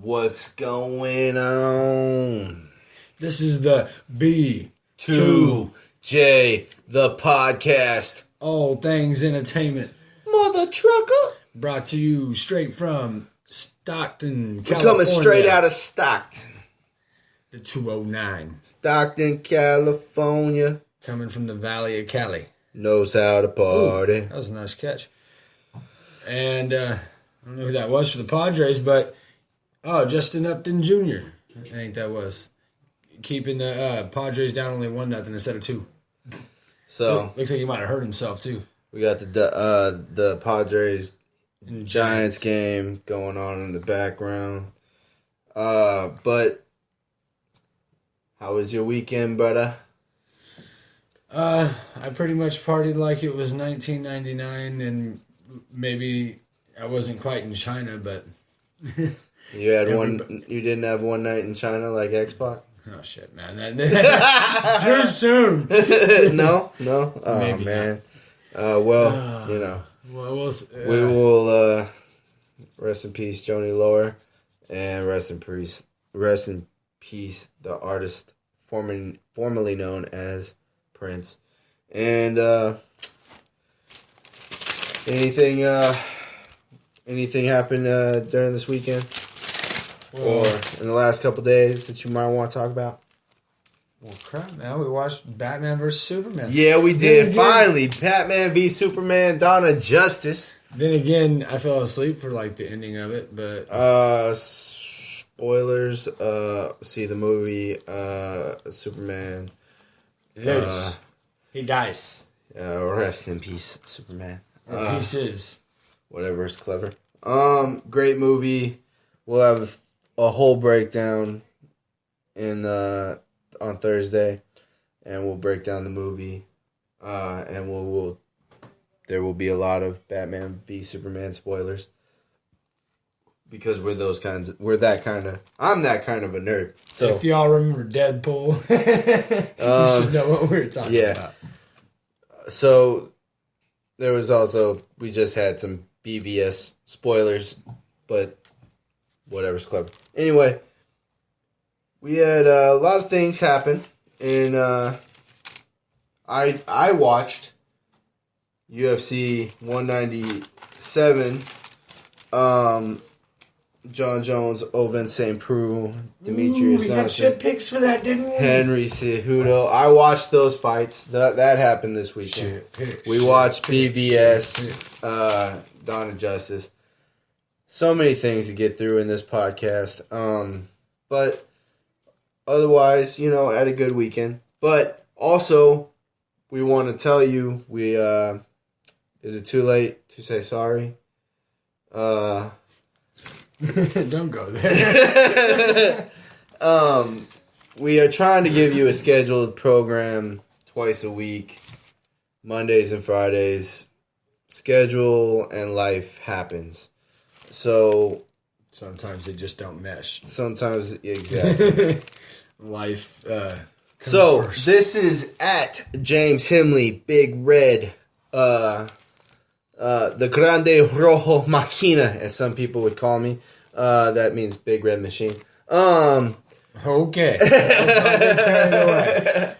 What's going on? This is the B2J The Podcast. All things entertainment. Mother trucker. Brought to you straight from Stockton, California. We're coming straight out of Stockton. The 209. Stockton, California. Coming from the Valley of Cali. Knows how to party. Ooh, that was a nice catch. And I don't know who that was for the Padres, but Justin Upton Jr. I think that was. Keeping the Padres down only 1-0 instead of 2. So looks like he might have hurt himself too. we got the Padres and Giants game going on in the background. But how was your weekend, brother? I pretty much partied like it was 1999, and maybe I wasn't quite in China, but You had You didn't have one night in China like Xbox? Oh shit, man! Too soon. No. Oh maybe man. Well, we will rest in peace, Joni Lower, and rest in peace, the artist formerly known as Prince. And anything happened during this weekend or in the last couple days that you might want to talk about? Well, crap, man. We watched Batman vs. Superman. Yeah, we did. Finally, Batman v Superman: Dawn of Justice. Then again, I fell asleep for like the ending of it, but spoilers. See the movie. Superman. He dies. Rest in peace, Superman. Pieces. Whatever is clever. Great movie. We'll have a whole breakdown on Thursday, and we'll break down the movie. And there will be a lot of Batman v Superman spoilers because I'm that kind of a nerd. So if y'all remember Deadpool, you should know what we were talking about. So there was also, we just had some BVS spoilers, but whatever's clever. Anyway, we had a lot of things happen, and I watched UFC 197. John Jones, Ovince St. Preux, Demetrius we Johnson. got shit picks for that, didn't we? Henry Cejudo. I watched those fights. That happened this weekend. We watched BVS, Dawn of Justice. So many things to get through in this podcast. But otherwise, had a good weekend. But also, we want to tell you, is it too late to say sorry? Don't go there. We are trying to give you a scheduled program twice a week, Mondays and Fridays. Schedule and life happens. So sometimes they just don't mesh. Sometimes, exactly. Life so first. This is at James Himley, Big Red, the Grande Rojo Machina, as some people would call me. That means Big Red Machine. Okay. Let's not get carried away.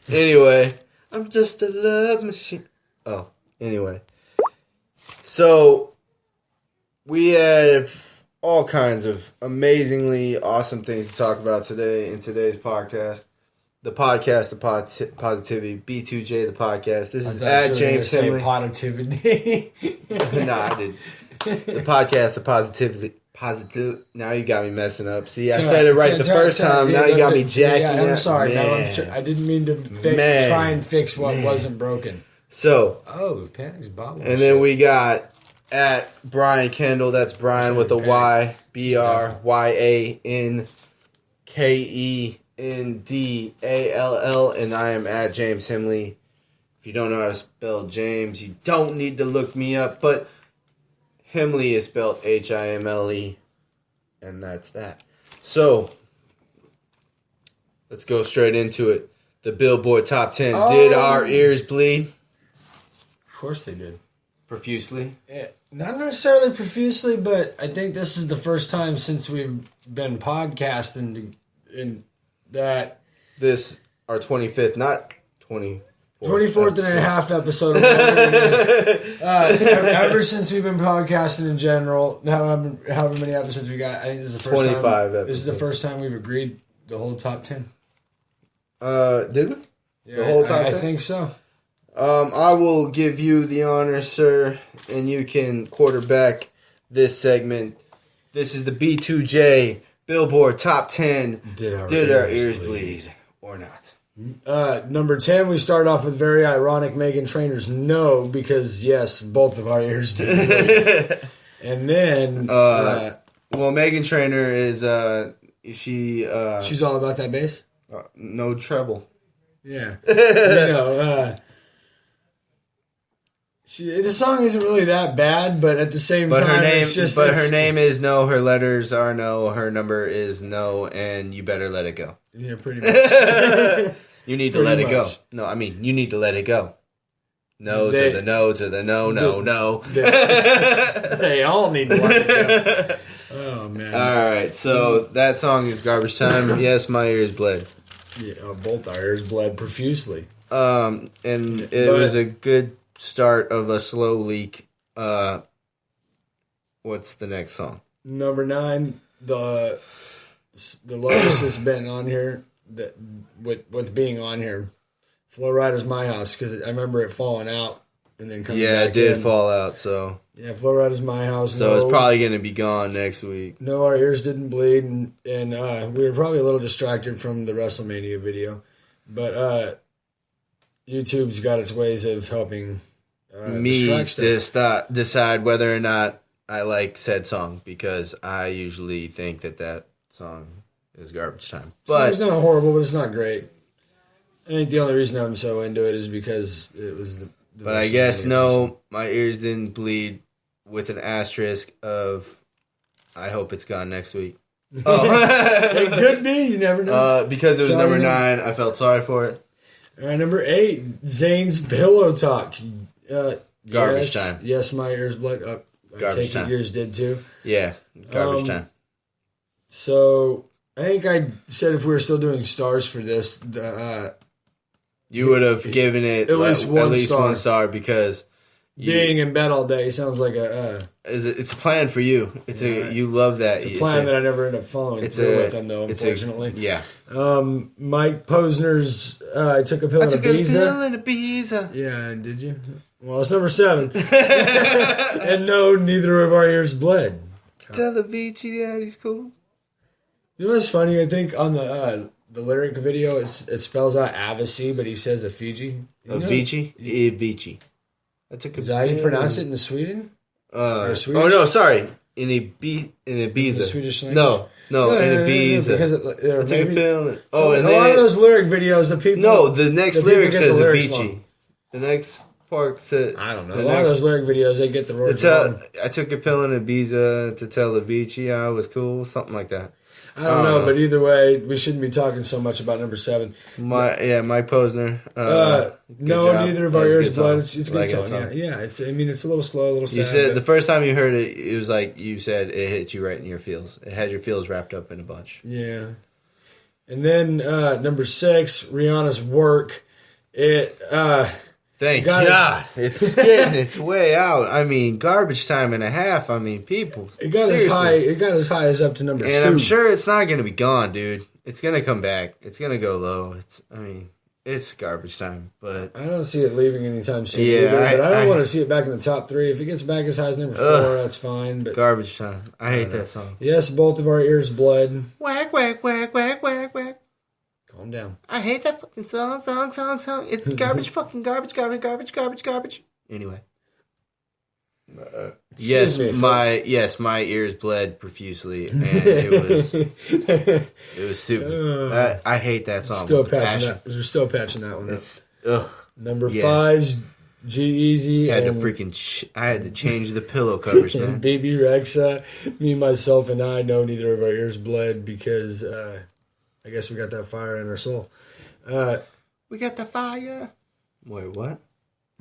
Anyway, I'm just a love machine. Oh, anyway. So, we have all kinds of amazingly awesome things to talk about today in today's podcast. The podcast, the positivity, B2J The Podcast. This is at James Himley. Positivity. No, I didn't. The podcast, the positivity. Positive. Now you got me messing up. See, I said it right the first time. Now you got me jacking up. I'm sorry. No, I didn't mean to try and fix what wasn't broken. So. Oh, Panic's bobble. And then we got at Brian Kendall. That's Brian with a Y. BryanKendall. And I am at James Himley. If you don't know how to spell James, you don't need to look me up. But Himley is spelled Himle, and that's that. So, let's go straight into it. The Billboard Top 10. Did our ears bleed? Of course they did. Profusely? Not necessarily profusely, but I think this is the first time since we've been podcasting in that... This, our 25th, not 24th. 24th and a half episode of ever since we've been podcasting in general, however many episodes we got, I think this is the first 25 time. episodes. This is the first time we've agreed the whole top 10. Did we? Yeah, the whole top 10? I think so. I will give you the honor, sir, and you can quarterback this segment. This is the B2J Billboard Top 10. Did our ears bleed or not? Number 10, we start off with very ironic Meghan Trainor's No, because yes, both of our ears did. And then... well, Meghan Trainor is... she's all about that bass? No treble. Yeah. The song isn't really that bad, but at the same time, her name is No, her letters are No, her number is No, and you better let it go. Yeah, pretty much. You need to let it go. No, I mean, you need to let it go. No to the no to the no, no. They all need to let it go. Oh, man. All right, so that song is Garbage Time. Yes, my ears bled. Yeah, both our ears bled profusely. And it was a good start of a slow leak. What's the next song? Number 9, the lowest has been on here with being on here. Flow Rider's My House, because I remember it falling out and then coming back in. Yeah, it did fall out, so... Yeah, Flow Rider's My House. So it's probably going to be gone next week. No, our ears didn't bleed, and we were probably a little distracted from the WrestleMania video. But YouTube's got its ways of helping me decide whether or not I like said song, because I usually think that song is Garbage Time. But it's not horrible, but it's not great. I think the only reason I'm so into it is because it was the but I guess no, my ears didn't bleed, with an asterisk of I hope it's gone next week. Oh, it could be. You never know. Because it was number 9, I felt sorry for it. All right, number 8, Zayn's Pillow Talk. Garbage Time. Yes, my ears bled. I take it yours did too. Yeah, Garbage Time. So I think I said if we were still doing stars for this, you would have given it at least one star because being in bed all day sounds like it's a plan for you. You love that. It's a plan that I never end up following through with them, though. Unfortunately, yeah. Mike Posner's I took a pill in Ibiza. Yeah, did you? Well, it's number 7. And no, neither of our ears bled. Tell Avicii that he's cool. You know what's funny? I think on the lyric video, it spells out Avicii, but he says Afiji. Avicii? Avicii. Is that how you pronounce it in Sweden? Oh, no, sorry. In Ibiza. In the Swedish language? No, in Ibiza. Because I took a pill. And a lot of those lyric videos, the people... No, the next lyric says Avicii. The next part said... I don't know. A lot of those lyric videos, they get the words wrong. I took a pill in Ibiza to tell Avicii I was cool. Something like that. I don't know, but either way, we shouldn't be talking so much about number 7. Mike Posner. No, neither of our ears bled. It's a good song. Yeah. It's a little slow, a little sad. You said the first time you heard it, it was like you said it hit you right in your feels. It had your feels wrapped up in a bunch. Yeah. And then number 6, Rihanna's Work. Thank God. It's getting its way out. I mean, Garbage Time and a half. I mean, people. It got as high as up to number 2. And I'm sure it's not going to be gone, dude. It's going to come back. It's going to go low. It's Garbage Time, but I don't see it leaving anytime soon. Yeah, but I don't want to see it back in the top 3. If it gets back as high as number 4, that's fine. But Garbage Time. I hate that song. Yes, both of our ears bled. Whack, whack, whack, whack, whack, whack. Calm down. I hate that fucking song. It's garbage, fucking garbage. Anyway. My ears bled profusely, and it was stupid. I hate that song. We're still patching that one up. Number 5's G-Eazy. I had to change the pillow covers, man. And Baby Rexa. Me, myself, and I know neither of our ears bled because I guess we got that fire in our soul. We got the fire. Wait, what?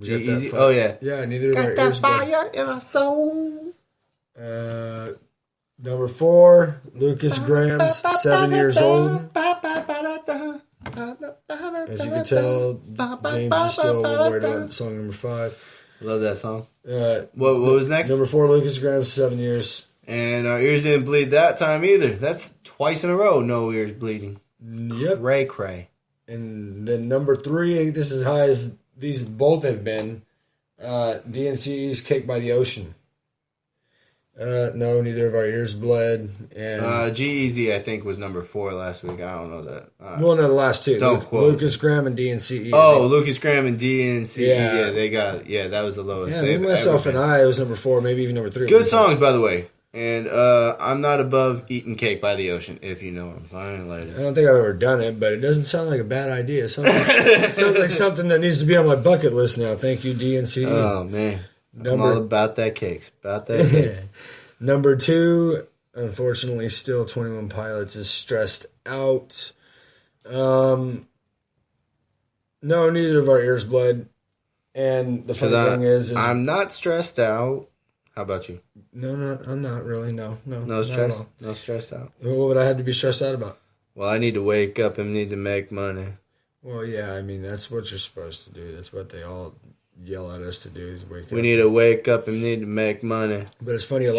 G-Eazy? Oh, yeah. Yeah, neither of our Got ears that fire in our soul. Number 4, Lucas Graham's 7 years old. As you can tell, James is still worried about song number 5. Love that song. What was next? Number 4, Lucas Graham's 7 years. And our ears didn't bleed that time either. That's twice in a row, no ears bleeding. Yep. Cray. And then number 3, I think this is as high as these both have been. DNC's Cake by the Ocean. No, neither of our ears bled. And G-Eazy, I think, was number 4 last week. I don't know that. Well, no, the last 2. Don't quote. Lucas Graham and DNCE. Oh, Lucas Graham and DNCE. Yeah. They got, that was the lowest. Yeah, me, myself, and I, it was number 4, maybe even number 3. Good songs, by the way. And I'm not above eating cake by the ocean, if you know what I'm saying. Like, I don't think I've ever done it, but it doesn't sound like a bad idea. It sounds like something that needs to be on my bucket list now. Thank you, DNCE. Oh, man. I'm all about that cakes. About that cakes. Number 2, unfortunately, still 21 Pilots is Stressed Out. No, neither of our ears bled. And the funny thing is I'm not stressed out. How about you? No, I'm not really. No. No stress? No stressed out? What would I have to be stressed out about? Well, I need to wake up and need to make money. Well, yeah, I mean, that's what you're supposed to do. That's what they all yell at us to do is wake up. We need to wake up and need to make money. But it's funny, a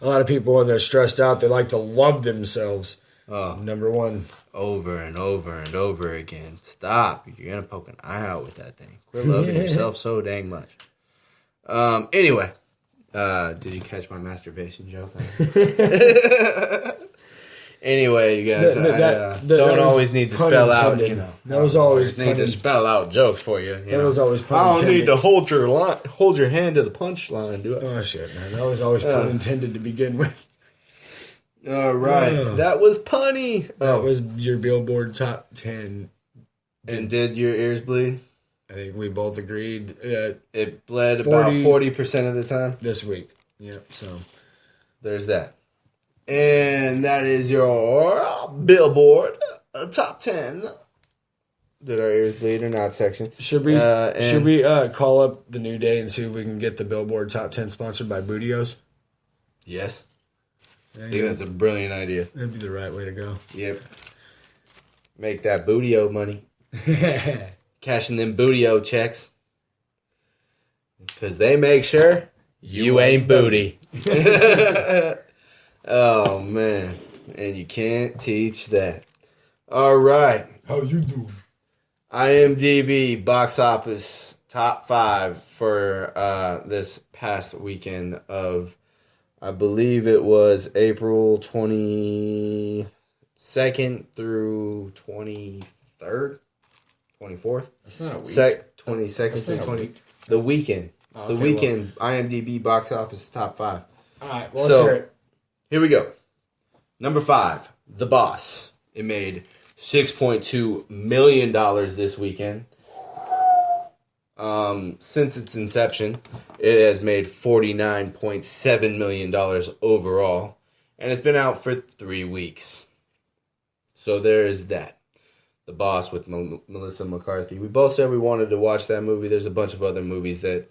lot of people when they're stressed out, they like to love themselves. Oh, number 1. Over and over and over again. Stop. You're going to poke an eye out with that thing. Quit loving yourself so dang much. Anyway. Did you catch my masturbation joke? Anyway, you guys, don't always need to spell out, That was always need to spell out jokes for you. That was always pun I don't intended. need to hold your hand to the punchline, do it. Oh, shit, man. That was always pun intended to begin with. All right. That was punny. That was your Billboard Top 10. And did your ears bleed? I think we both agreed. It bled about 40% of the time. This week. Yep, so. There's that. And that is your Billboard Top 10. Did our ears bleed or not section. Should we call up the new day and see if we can get the Billboard Top 10 sponsored by Bootios? Yes. I think that's a brilliant idea. That'd be the right way to go. Yep. Make that Bootio money. Cashing them Bootio checks. Because they make sure you ain't booty. Oh, man. And you can't teach that. All right. How you doing? IMDb box office top 5 for this past weekend of, I believe it was April 22nd through 23rd, 24th. That's not a week. 22nd through 20th. The weekend. It's the weekend. Well. IMDb box office top 5. All right. Well, let's hear it. Here we go. Number 5, The Boss. It made $6.2 million this weekend. Since its inception, it has made $49.7 million overall. And it's been out for 3 weeks. So there is that. The Boss with Melissa McCarthy. We both said we wanted to watch that movie. There's a bunch of other movies that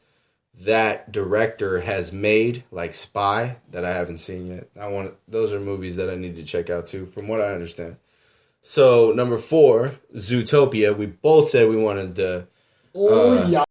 director has made, like Spy, that I haven't seen yet. Those are movies that I need to check out too, from what I understand. So, number 4, Zootopia. We both said we wanted to... yeah.